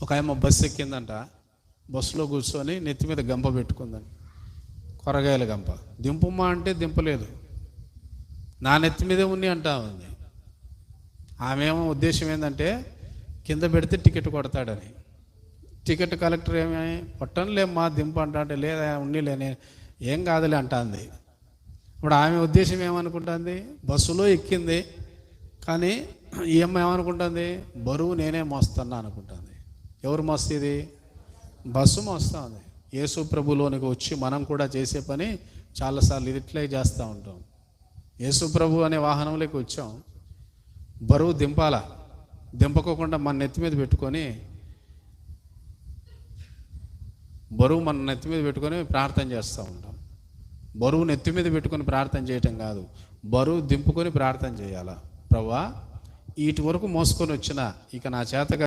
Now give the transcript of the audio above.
ఒక ఆమె బస్సు ఎక్కిందంట. బస్సులో కూర్చొని నెత్తి మీద గంప పెట్టుకుందండి, కూరగాయల గంప. దింపుమా అంటే దింపలేదు, నా నెత్తి మీదే ఉన్ని అంటా ఉంది. ఆమె ఏమో ఉద్దేశం ఏంటంటే కింద పెడితే టికెట్ కొడతాడని. టికెట్ కలెక్టర్ ఏమి కొట్టనులేమ్మా దింపు అంటే లేదా ఉన్నిలేని ఏం కాదులే అంటుంది. ఇప్పుడు ఆమె ఉద్దేశం ఏమనుకుంటుంది, బస్సులో ఎక్కింది కానీ ఈ అమ్మాయి ఏమనుకుంటుంది, బరువు నేనే మోస్తున్నా అనుకుంటుంది. ఎవరు మోస్తుంది? బస్సు మోస్తూ ఉంది. యేసు ప్రభులోనికి వచ్చి మనం కూడా చేసే పని చాలాసార్లు ఇట్లే చేస్తూ ఉంటాం. యేసు ప్రభు అనే వాహనంలోకి వచ్చాం, బరువు దింపాలా, దింపకోకుండా మన నెత్తి మీద పెట్టుకొని బరువు మన నెత్తి మీద పెట్టుకొని ప్రార్థన చేస్తూ ఉంటాం. బరువు నెత్తి మీద పెట్టుకొని ప్రార్థన చేయటం కాదు, బరువు దింపుకొని ప్రార్థన చేయాలా. ప్రభువా, వీటి వరకు మోసుకొని వచ్చిన ఇక నా చేత